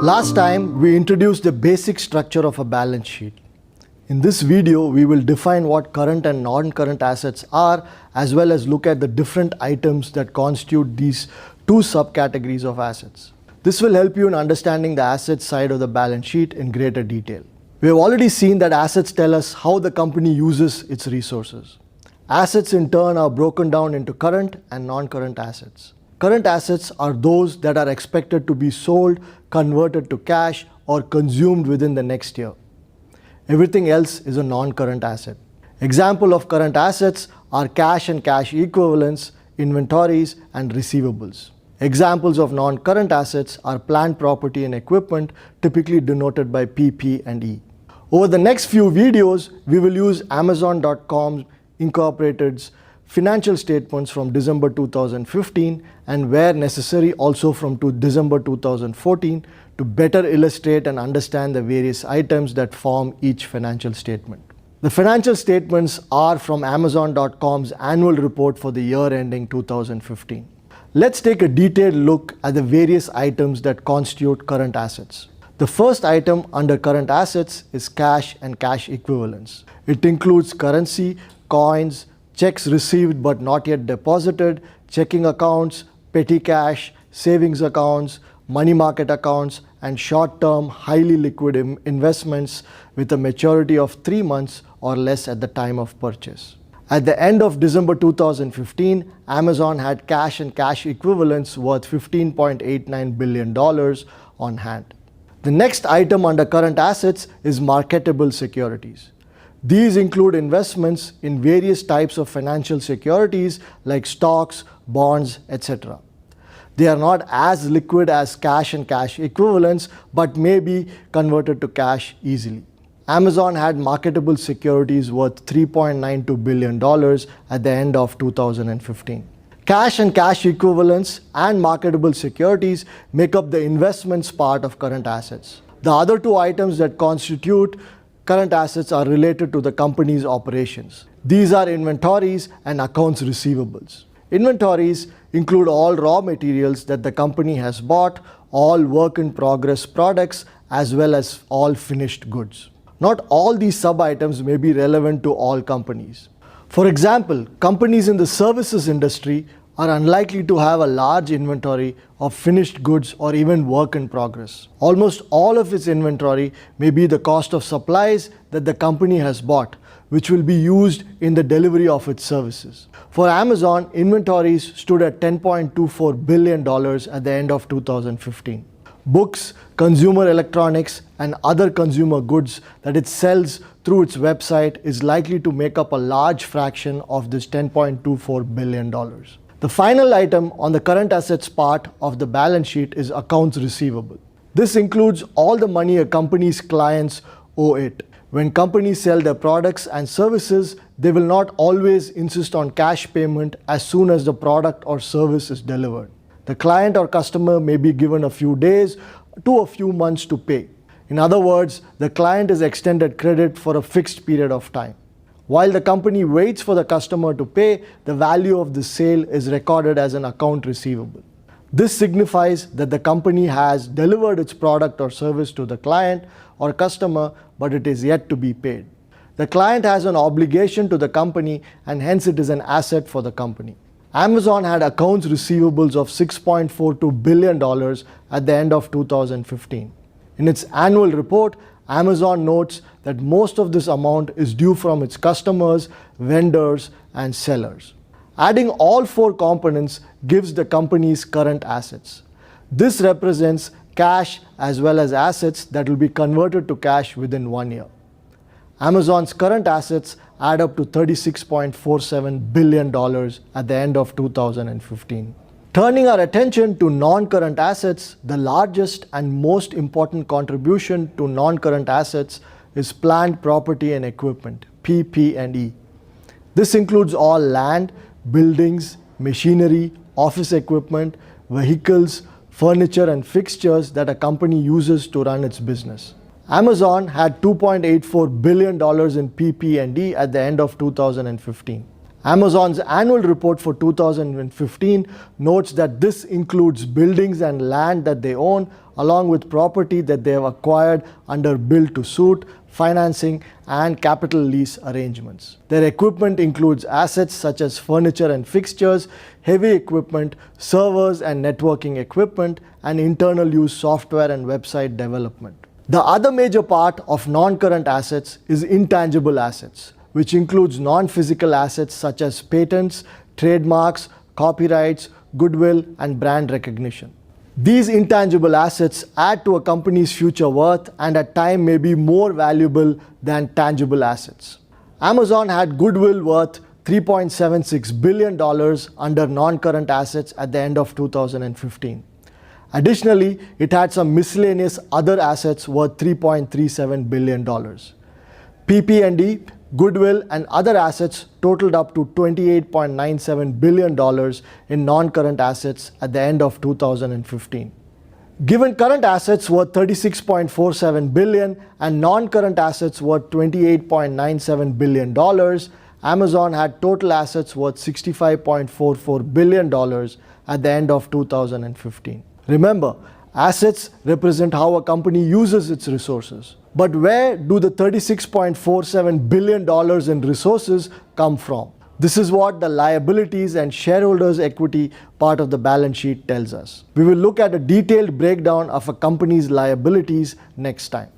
Last time, we introduced the basic structure of a balance sheet. In this video, we will define what current and non-current assets are, as well as look at the different items that constitute these two subcategories of assets. This will help you in understanding the assets side of the balance sheet in greater detail. We have already seen that assets tell us how the company uses its resources. Assets in turn are broken down into current and non-current assets. Current assets are those that are expected to be sold, converted to cash, or consumed within the next year. Everything else is a non-current asset. Example of current assets are cash and cash equivalents, inventories, and receivables. Examples of non-current assets are plant property and equipment, typically denoted by PP and E. Over the next few videos, we will use Amazon.com Incorporated's financial statements from December 2015 and where necessary also from December 2014 to better illustrate and understand the various items that form each financial statement. The financial statements are from Amazon.com's annual report for the year ending 2015. Let's take a detailed look at the various items that constitute current assets. The first item under current assets is cash and cash equivalents. It includes currency, coins, checks received but not yet deposited, checking accounts, petty cash, savings accounts, money market accounts, and short-term, highly liquid investments with a maturity of 3 months or less at the time of purchase. At the end of December 2015, Amazon had cash and cash equivalents worth $15.89 billion on hand. The next item under current assets is marketable securities. These include investments in various types of financial securities like stocks, bonds, etc. They are not as liquid as cash and cash equivalents, but may be converted to cash easily. Amazon had marketable securities worth $3.92 billion at the end of 2015. Cash and cash equivalents and marketable securities make up the investments part of current assets. The other two items that constitute current assets are related to the company's operations. These are inventories and accounts receivables. Inventories include all raw materials that the company has bought, all work-in-progress products, as well as all finished goods. Not all these sub-items may be relevant to all companies. For example, companies in the services industry are unlikely to have a large inventory of finished goods or even work in progress. Almost all of its inventory may be the cost of supplies that the company has bought, which will be used in the delivery of its services. For Amazon, inventories stood at $10.24 billion at the end of 2015. Books, consumer electronics, and other consumer goods that it sells through its website is likely to make up a large fraction of this $10.24 billion. The final item on the current assets part of the balance sheet is accounts receivable. This includes all the money a company's clients owe it. When companies sell their products and services, they will not always insist on cash payment as soon as the product or service is delivered. The client or customer may be given a few days to a few months to pay. In other words, the client is extended credit for a fixed period of time. While the company waits for the customer to pay, the value of the sale is recorded as an account receivable. This signifies that the company has delivered its product or service to the client or customer, but it is yet to be paid. The client has an obligation to the company and hence it is an asset for the company. Amazon had accounts receivables of $6.42 billion at the end of 2015. In its annual report, Amazon notes that most of this amount is due from its customers, vendors, and sellers. Adding all four components gives the company's current assets. This represents cash as well as assets that will be converted to cash within 1 year. Amazon's current assets add up to $36.47 billion at the end of 2015. Turning our attention to non-current assets, the largest and most important contribution to non-current assets is plant property and equipment, PP&E. This includes all land, buildings, machinery, office equipment, vehicles, furniture, and fixtures that a company uses to run its business. Amazon had $2.84 billion in PP&E at the end of 2015. Amazon's annual report for 2015 notes that this includes buildings and land that they own, along with property that they have acquired under build-to-suit, financing, and capital lease arrangements. Their equipment includes assets such as furniture and fixtures, heavy equipment, servers and networking equipment, and internal use software and website development. The other major part of non-current assets is intangible assets, which includes non-physical assets such as patents, trademarks, copyrights, goodwill, and brand recognition. These intangible assets add to a company's future worth and at times may be more valuable than tangible assets. Amazon had goodwill worth $3.76 billion under non-current assets at the end of 2015. Additionally, it had some miscellaneous other assets worth $3.37 billion. PP&E, goodwill, and other assets totaled up to $28.97 billion in non-current assets at the end of 2015. Given current assets worth $36.47 billion and non-current assets worth $28.97 billion, Amazon had total assets worth $65.44 billion at the end of 2015. Remember, assets represent how a company uses its resources. But where do the $36.47 billion in resources come from? This is what the liabilities and shareholders' equity part of the balance sheet tells us. We will look at a detailed breakdown of a company's liabilities next time.